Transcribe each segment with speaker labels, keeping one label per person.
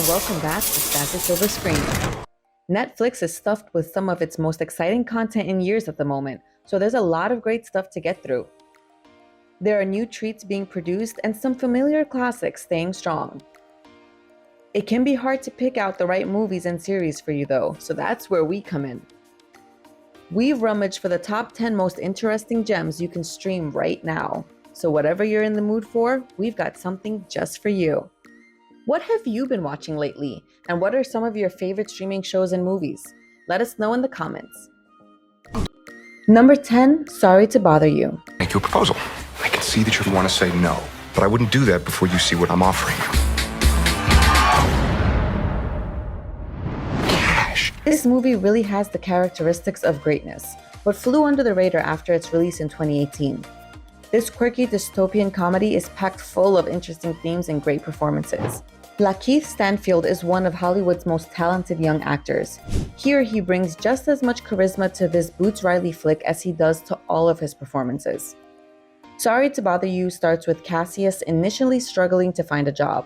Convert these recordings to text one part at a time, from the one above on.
Speaker 1: welcome back to Sassy Silver Screen. Netflix is stuffed with some of its most exciting content in years at the moment, so there's a lot of great stuff to get through. There are new treats being produced and some familiar classics staying strong. It can be hard to pick out the right movies and series for you though, so that's where we come in. We've rummaged for the top 10 most interesting gems you can stream right now. So whatever you're in the mood for, we've got something just for you. What have you been watching lately? And what are some of your favorite streaming shows and movies? Let us know in the comments. Number 10, Sorry to Bother You.
Speaker 2: Make you a proposal. I can see that you want to say no, but I wouldn't do that before you see what I'm offering you. Cash.
Speaker 1: This movie really has the characteristics of greatness, but flew under the radar after its release in 2018. This quirky dystopian comedy is packed full of interesting themes and great performances. Lakeith Stanfield is one of Hollywood's most talented young actors. Here he brings just as much charisma to this Boots Riley flick as he does to all of his performances. Sorry to Bother You starts with Cassius initially struggling to find a job.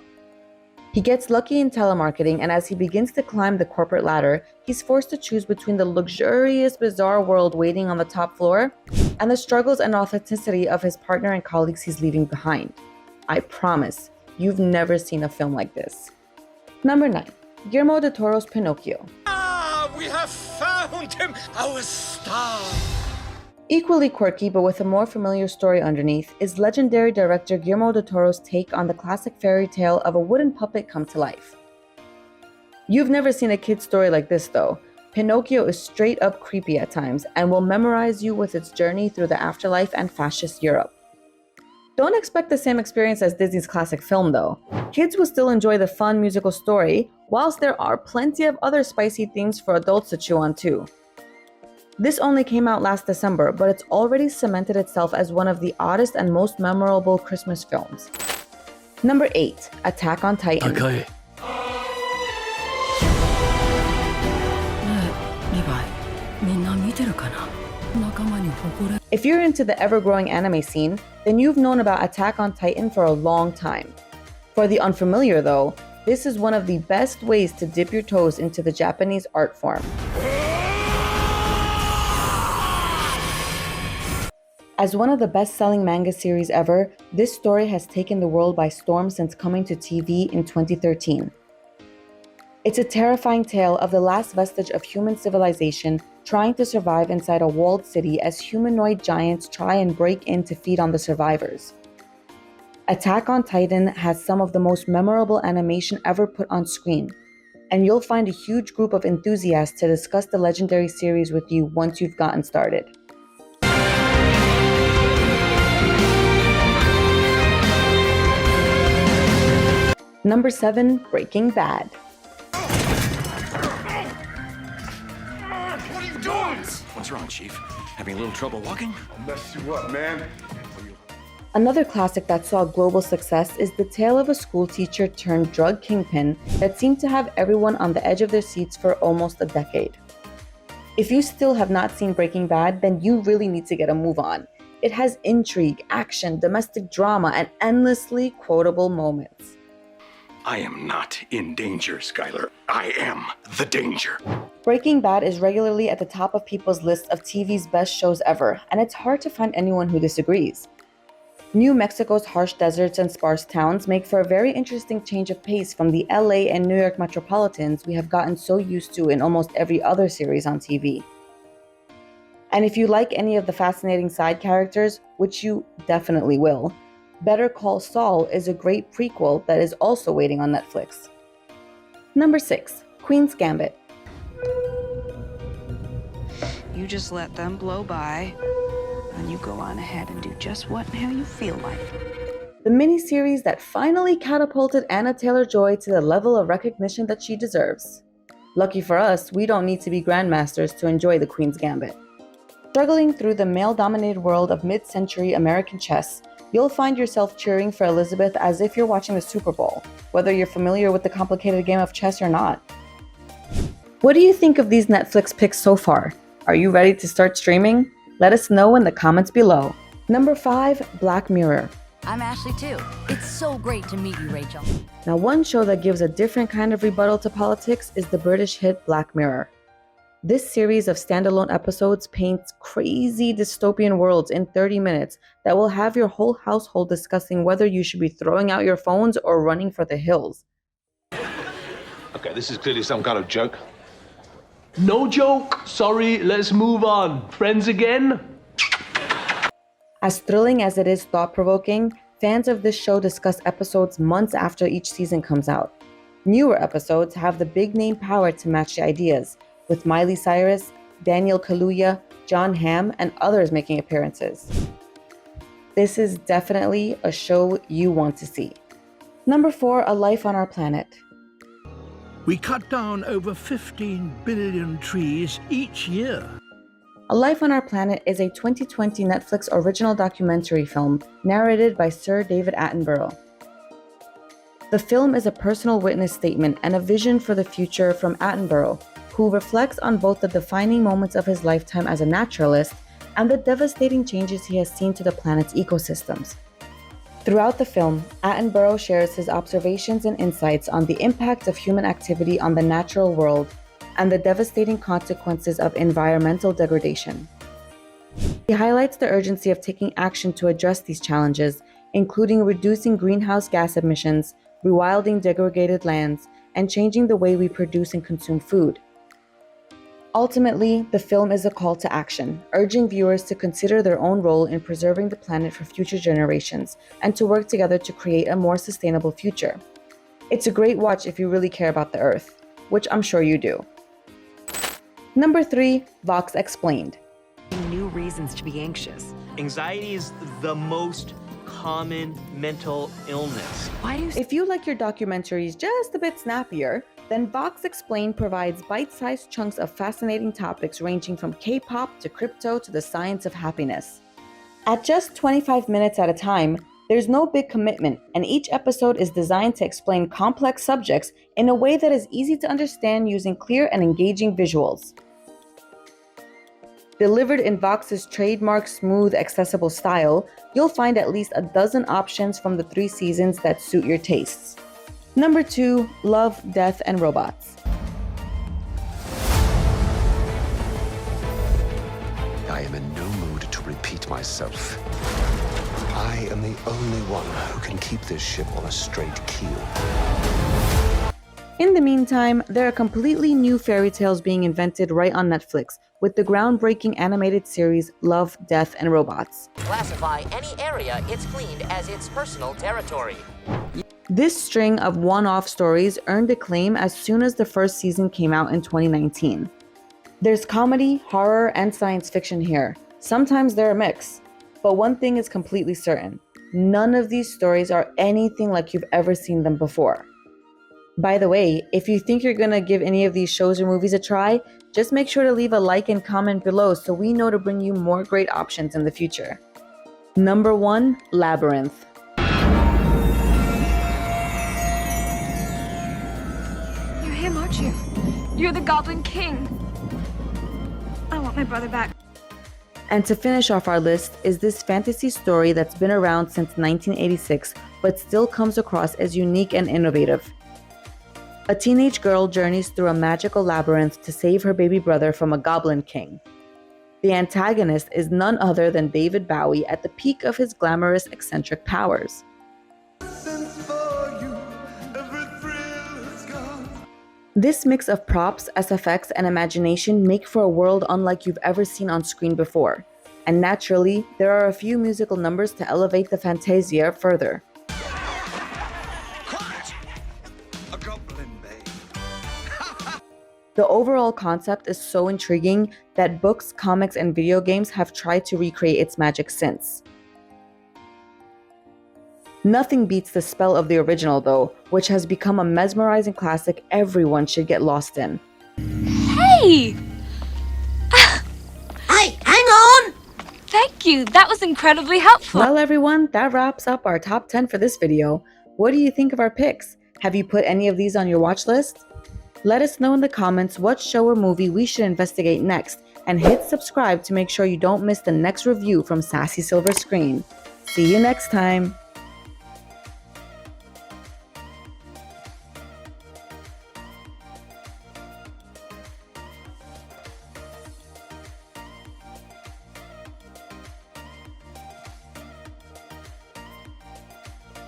Speaker 1: He gets lucky in telemarketing, and as he begins to climb the corporate ladder, he's forced to choose between the luxurious, bizarre world waiting on the top floor and the struggles and authenticity of his partner and colleagues he's leaving behind. I promise, you've never seen a film like this. Number 9. Guillermo del Toro's Pinocchio.
Speaker 3: We have found him, our star!
Speaker 1: Equally quirky, but with a more familiar story underneath, is legendary director Guillermo del Toro's take on the classic fairy tale of a wooden puppet come to life. You've never seen a kid's story like this though. Pinocchio is straight up creepy at times and will memorize you with its journey through the afterlife and fascist Europe. Don't expect the same experience as Disney's classic film though. Kids will still enjoy the fun musical story, whilst there are plenty of other spicy themes for adults to chew on too. This only came out last December, but it's already cemented itself as one of the oddest and most memorable Christmas films. Number 8. Attack on Titan.
Speaker 4: Okay.
Speaker 1: If you're into the ever-growing anime scene, then you've known about Attack on Titan for a long time. For the unfamiliar though, this is one of the best ways to dip your toes into the Japanese art form. As one of the best-selling manga series ever, this story has taken the world by storm since coming to TV in 2013. It's a terrifying tale of the last vestige of human civilization trying to survive inside a walled city as humanoid giants try and break in to feed on the survivors. Attack on Titan has some of the most memorable animation ever put on screen, and you'll find a huge group of enthusiasts to discuss the legendary series with you once you've gotten started. Number 7. Breaking Bad.
Speaker 3: What are you doing?
Speaker 4: What's wrong, Chief? Having a little trouble walking?
Speaker 2: I'll mess you up, man.
Speaker 1: Another classic that saw global success is the tale of a school teacher turned drug kingpin that seemed to have everyone on the edge of their seats for almost a decade. If you still have not seen Breaking Bad, then you really need to get a move on. It has intrigue, action, domestic drama, and endlessly quotable moments.
Speaker 4: I am not in danger, Skylar. I am the danger.
Speaker 1: Breaking Bad is regularly at the top of people's list of TV's best shows ever, and it's hard to find anyone who disagrees. New Mexico's harsh deserts and sparse towns make for a very interesting change of pace from the LA and New York metropolitans we have gotten so used to in almost every other series on TV. And if you like any of the fascinating side characters, which you definitely will, Better Call Saul is a great prequel that is also waiting on Netflix. Number 6. Queen's Gambit.
Speaker 5: You just let them blow by, and you go on ahead and do just what and how you feel like.
Speaker 1: The miniseries that finally catapulted Anna Taylor-Joy to the level of recognition that she deserves. Lucky for us, we don't need to be grandmasters to enjoy the Queen's Gambit. Struggling through the male-dominated world of mid-century American chess, you'll find yourself cheering for Elizabeth as if you're watching the Super Bowl, whether you're familiar with the complicated game of chess or not. What do you think of these Netflix picks so far? Are you ready to start streaming? Let us know in the comments below. Number 5. Black Mirror.
Speaker 6: I'm Ashley too. It's so great to meet you, Rachel.
Speaker 1: Now, one show that gives a different kind of rebuttal to politics is the British hit Black Mirror. This series of standalone episodes paints crazy dystopian worlds in 30 minutes that will have your whole household discussing whether you should be throwing out your phones or running for the hills.
Speaker 7: Okay, this is clearly some kind of joke. No joke. Sorry, let's move on. Friends again?
Speaker 1: As thrilling as it is thought-provoking, fans of this show discuss episodes months after each season comes out. Newer episodes have the big name power to match the ideas, with Miley Cyrus, Daniel Kaluuya, John Hamm, and others making appearances. This is definitely a show you want to see. Number 4, A Life on Our Planet.
Speaker 8: We cut down over 15 billion trees each year.
Speaker 1: A Life on Our Planet is a 2020 Netflix original documentary film narrated by Sir David Attenborough. The film is a personal witness statement and a vision for the future from Attenborough, who reflects on both the defining moments of his lifetime as a naturalist and the devastating changes he has seen to the planet's ecosystems. Throughout the film, Attenborough shares his observations and insights on the impact of human activity on the natural world and the devastating consequences of environmental degradation. He highlights the urgency of taking action to address these challenges, including reducing greenhouse gas emissions, rewilding degraded lands, and changing the way we produce and consume food. Ultimately, the film is a call to action, urging viewers to consider their own role in preserving the planet for future generations and to work together to create a more sustainable future. It's a great watch if you really care about the Earth, which I'm sure you do. Number 3, Vox Explained.
Speaker 9: New reasons to be anxious.
Speaker 10: Anxiety is the most common mental illness.
Speaker 1: If you like your documentaries just a bit snappier, then Vox Explained provides bite-sized chunks of fascinating topics ranging from K-pop to crypto to the science of happiness. At just 25 minutes at a time, there's no big commitment, and each episode is designed to explain complex subjects in a way that is easy to understand using clear and engaging visuals. Delivered in Vox's trademark smooth, accessible style, you'll find at least a dozen options from the 3 seasons that suit your tastes. Number 2, Love, Death, and Robots.
Speaker 2: I am in no mood to repeat myself. I am the only one who can keep this ship on a straight keel.
Speaker 1: In the meantime, there are completely new fairy tales being invented right on Netflix with the groundbreaking animated series Love, Death, and Robots.
Speaker 11: Classify any area it's cleaned as its personal territory.
Speaker 1: This string of one-off stories earned acclaim as soon as the first season came out in 2019. There's comedy, horror, and science fiction here. Sometimes they're a mix. But one thing is completely certain. None of these stories are anything like you've ever seen them before. By the way, if you think you're gonna give any of these shows or movies a try, just make sure to leave a like and comment below so we know to bring you more great options in the future. Number 1, Labyrinth.
Speaker 12: You're him, aren't you? You're the Goblin King. I want my brother back.
Speaker 1: And to finish off our list is this fantasy story that's been around since 1986 but still comes across as unique and innovative. A teenage girl journeys through a magical labyrinth to save her baby brother from a Goblin King. The antagonist is none other than David Bowie at the peak of his glamorous, eccentric powers. This mix of props, SFX, and imagination make for a world unlike you've ever seen on screen before. And naturally, there are a few musical numbers to elevate the fantasia further. The overall concept is so intriguing that books, comics, and video games have tried to recreate its magic since. Nothing beats the spell of the original though, which has become a mesmerizing classic everyone should get lost in.
Speaker 12: Hey!
Speaker 6: Hey, hang on!
Speaker 12: Thank you, that was incredibly helpful.
Speaker 1: Well everyone, that wraps up our top 10 for this video. What do you think of our picks? Have you put any of these on your watch list? Let us know in the comments what show or movie we should investigate next, and hit subscribe to make sure you don't miss the next review from Sassy Silver Screen. See you next time!